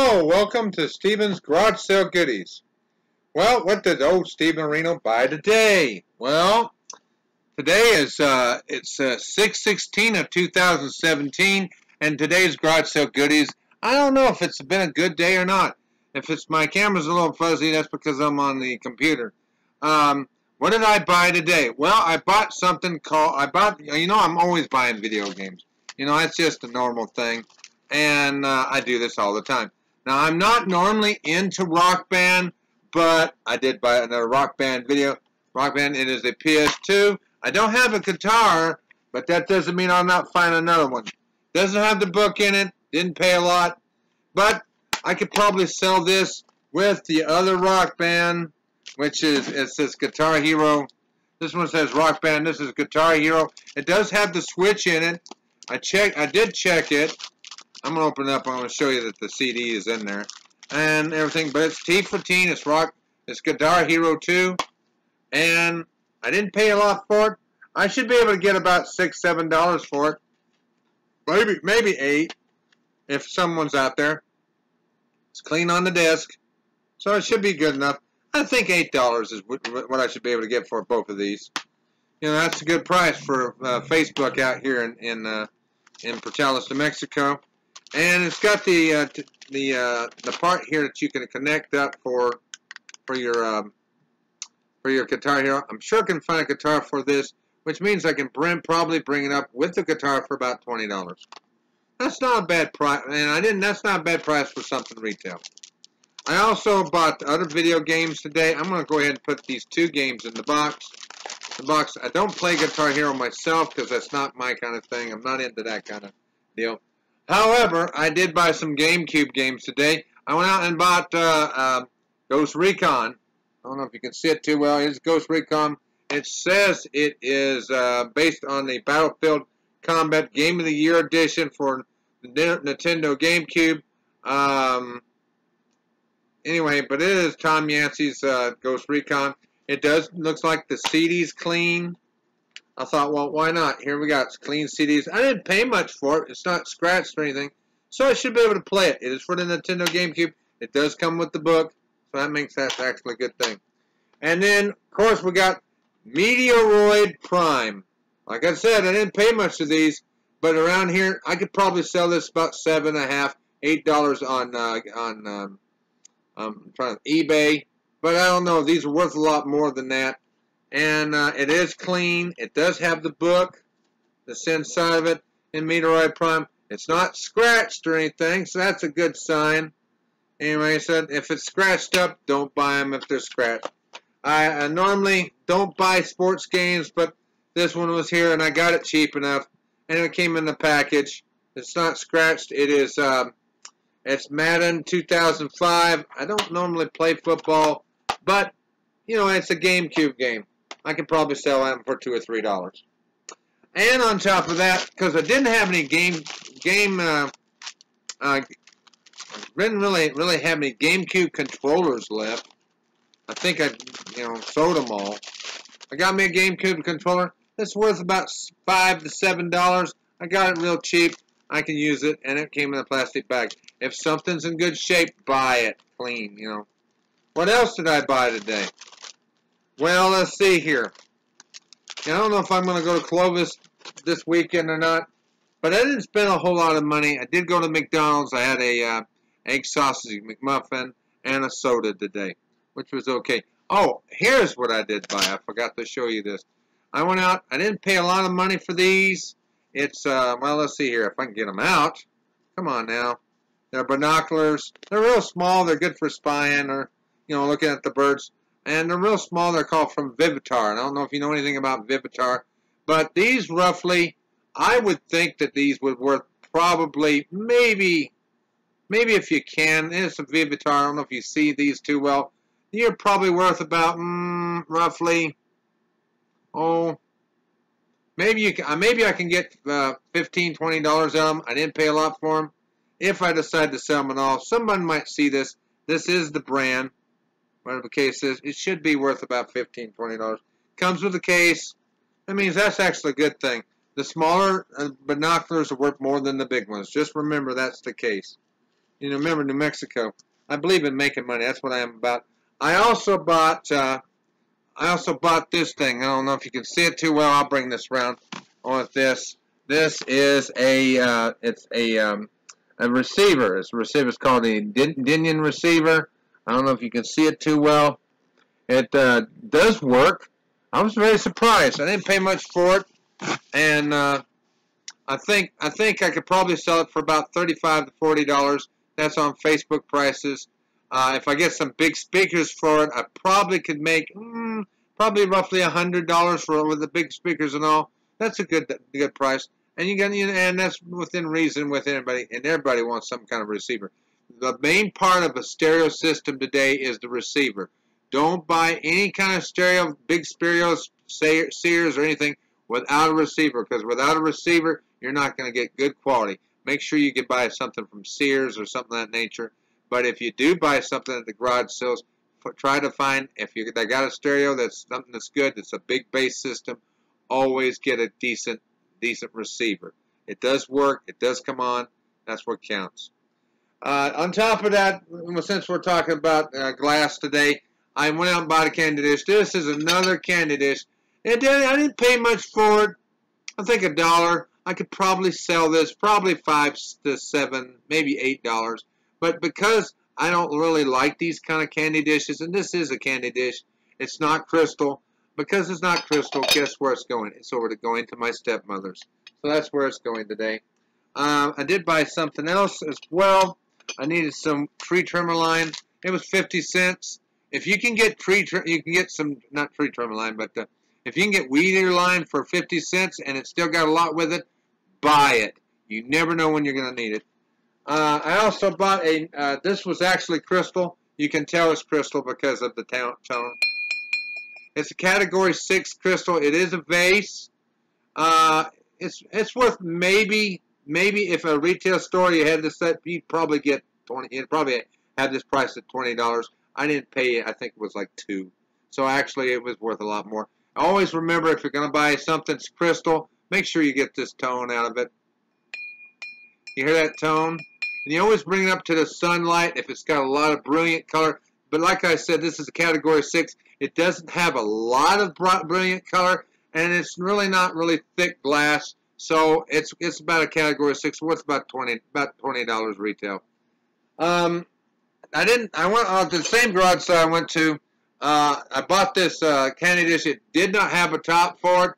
Hello, welcome to Stephen's Garage Sale Goodies. Well, what did old Stephen Reno buy today? Well, today is it's 6/16 of 2017, and today's Garage Sale Goodies. I don't know if it's been a good day or not. If it's my camera's a little fuzzy, that's because I'm on the computer. What did I buy today? Well, I bought something called I'm always buying video games. That's just a normal thing. And I do this all the time. Now, I'm not normally into Rock Band, but I did buy another Rock Band video. Rock Band, it is a PS2. I don't have a guitar, but that doesn't mean I'll not find another one. Doesn't have the book in it. Didn't pay a lot. But I could probably sell this with the other Rock Band, which is, it says Guitar Hero. This one says Rock Band. This is Guitar Hero. It does have the Switch in it. I did check it. I'm going to open it up. I'm going to show you that the CD is in there and everything. But it's T14. It's Guitar Hero 2. And I didn't pay a lot for it. I should be able to get about $6, $7 for it. Maybe $8 if someone's out there. It's clean on the disc. So it should be good enough. I think $8 is what I should be able to get for both of these. That's a good price for Facebook out here in Portales, New Mexico. And it's got the part here that you can connect up for your Guitar Hero. I'm sure I can find a guitar for this, which means I can probably bring it up with the guitar for about $20. That's not a bad price, and that's not a bad price for something retail. I also bought other video games today. I'm going to go ahead and put these two games in the box. I don't play Guitar Hero myself because that's not my kind of thing. I'm not into that kind of deal. However, I did buy some GameCube games today. I went out and bought Ghost Recon. I don't know if you can see it too well. It's Ghost Recon. It says it is based on the Battlefield Combat Game of the Year edition for the Nintendo GameCube. Anyway, but it is Tom Yancey's Ghost Recon. It looks like the CD's clean. I thought, well, why not? Here we got clean CDs. I didn't pay much for it. It's not scratched or anything. So I should be able to play it. It is for the Nintendo GameCube. It does come with the book. So that makes that actually a good thing. And then, of course, we got Meteoroid Prime. Like I said, I didn't pay much for these. But around here, I could probably sell this about $7.50, $8 on eBay. But I don't know. These are worth a lot more than that. And it is clean. It does have the book that's inside of it in Meteoroid Prime. It's not scratched or anything, so that's a good sign. Anyway, so if it's scratched up, don't buy them if they're scratched. I normally don't buy sports games, but this one was here, and I got it cheap enough. And it came in the package. It's not scratched. It is it's Madden 2005. I don't normally play football, but it's a GameCube game. I could probably sell them for $2 or $3. And on top of that, because I didn't have any didn't really have any GameCube controllers left. I think I sold them all. I got me a GameCube controller. It's worth about $5 to $7. I got it real cheap. I can use it, and it came in a plastic bag. If something's in good shape, buy it clean. What else did I buy today? Well, let's see here. I don't know if I'm going to go to Clovis this weekend or not, but I didn't spend a whole lot of money. I did go to McDonald's. I had a egg sausage McMuffin and a soda today, which was okay. Oh, here's what I did buy. I forgot to show you this. I went out. I didn't pay a lot of money for these. It's, well, let's see here if I can get them out. Come on now. They're binoculars. They're real small. They're good for spying or, looking at the birds. And they're real small. They're called from Vivitar. And I don't know if you know anything about Vivitar. But these roughly, I would think that these would worth probably, maybe if you can. It's a Vivitar. I don't know if you see these too well. You're probably worth about, roughly, maybe I can get $15, $20 out of them. I didn't pay a lot for them. If I decide to sell them at all, someone might see this. This is the brand. Whatever the case is, it should be worth about $15, $20. Comes with a case. That means that's actually a good thing. The smaller binoculars are worth more than the big ones. Just remember that's the case. You know, remember New Mexico. I believe in making money. That's what I am about. I also bought this thing. I don't know if you can see it too well. I'll bring this around on this. This is a receiver. It's a receiver. It's called a Dinian receiver. I don't know if you can see it too well. It does work. I was very surprised. I didn't pay much for it, and I think I could probably sell it for about $35 to $40. That's on Facebook prices. If I get some big speakers for it, I probably could make probably roughly $100 for it with the big speakers and all. That's a good price, and and that's within reason with anybody, and everybody wants some kind of receiver. The main part of a stereo system today is the receiver. Don't buy any kind of stereo, big stereos, Sears or anything without a receiver, because without a receiver, you're not going to get good quality. Make sure you can buy something from Sears or something of that nature. But if you do buy something at the garage sales, try to find, if they got a stereo that's something that's good, it's a big bass system, always get a decent receiver. It does work. It does come on. That's what counts. On top of that, since we're talking about glass today, I went out and bought a candy dish. This is another candy dish. I didn't pay much for it. I think $1. I could probably sell this probably $5 to $7, maybe $8. But because I don't really like these kind of candy dishes, and this is a candy dish, it's not crystal. Because it's not crystal, guess where it's going? It's going to my stepmother's. So that's where it's going today. I did buy something else as well. I needed some tree trimmer line. It was 50 cents. If you can get you can get some, not tree trimmer line, but if you can get weed eater line for 50 cents and it's still got a lot with it, buy it. You never know when you're going to need it. I also bought this was actually crystal. You can tell it's crystal because of the tone. It's a category 6 crystal. It is a vase. It's worth maybe if a retail store you had this set, you'd probably get 20. You'd probably have this priced at $20. I didn't pay it. I think it was like $2. So actually, it was worth a lot more. Always remember, if you're going to buy something that's crystal, make sure you get this tone out of it. You hear that tone? And you always bring it up to the sunlight if it's got a lot of brilliant color. But like I said, this is a category 6. It doesn't have a lot of brilliant color, and it's really not really thick glass. So it's about a category 6, worth about $20 retail. I went on to the same garage sale I went to. I bought this candy dish. It did not have a top for it.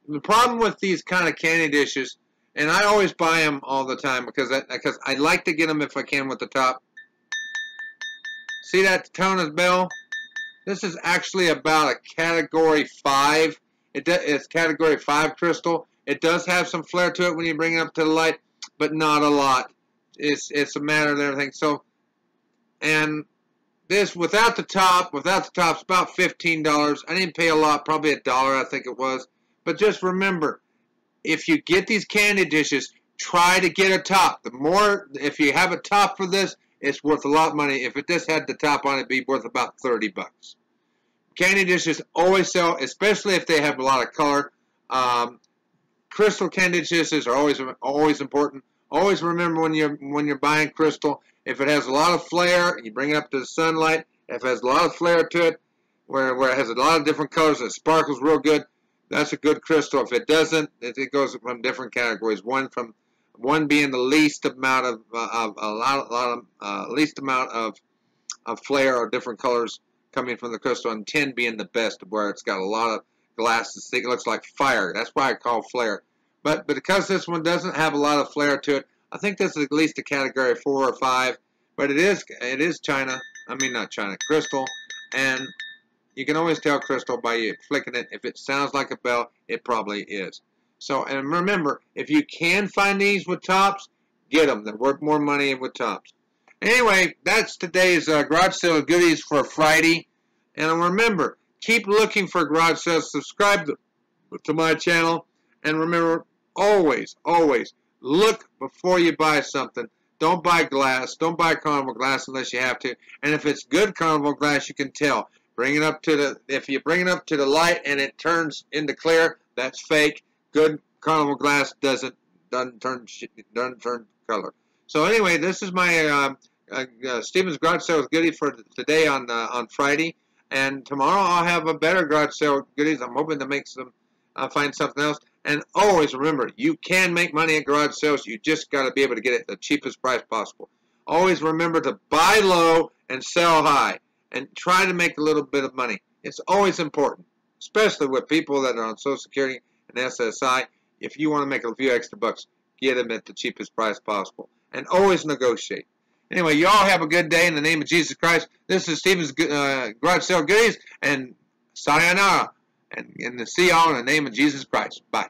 The problem with these kind of candy dishes, and I always buy them all the time because I like to get them if I can with the top. See that tone of bell? This is actually about a category 5. It's category 5 crystal. It does have some flare to it when you bring it up to the light, but not a lot. It's a matter of everything. So, and this without the top, it's about $15. I didn't pay a lot, probably $1, I think it was. But just remember, if you get these candy dishes, try to get a top. If you have a top for this, it's worth a lot of money. If it just had the top on it, it'd be worth about $30. Candy dishes always sell, especially if they have a lot of color. Crystal candy dishes are always important. Always remember when you're buying crystal, if it has a lot of flare, you bring it up to the sunlight. If it has a lot of flare to it, where it has a lot of different colors and it sparkles real good, that's a good crystal. If it doesn't, it goes from different categories. One being the least amount of flare or different colors coming from the crystal, and 10 being the best, where it's got a lot of glass. It looks like fire. That's why I call flare. But because this one doesn't have a lot of flare to it, I think this is at least a category 4 or 5. But it is China. I mean, not China, crystal. And you can always tell crystal by you flicking it. If it sounds like a bell, it probably is. So, and remember, if you can find these with tops, get them. They're worth more money with tops. Anyway, that's today's garage sale goodies for Friday. And remember, keep looking for garage sales. Subscribe to my channel. And remember, always look before you buy something. Don't buy glass. Don't buy carnival glass unless you have to. And if it's good carnival glass, you can tell. If you bring it up to the light and it turns into clear, that's fake. Good carnival glass doesn't turn color. So anyway, this is my Stevens garage sale goodie for today on Friday, and tomorrow I'll have a better garage sale goodies. I'm hoping to make some, find something else. And always remember, you can make money at garage sales. You just got to be able to get it at the cheapest price possible. Always remember to buy low and sell high, and try to make a little bit of money. It's always important, especially with people that are on Social Security and SSI. If you want to make a few extra bucks, get them at the cheapest price possible. And always negotiate. Anyway, you all have a good day in the name of Jesus Christ. This is Stevens Garage Sale Goodies, and sayonara. And see y'all in the name of Jesus Christ. Bye.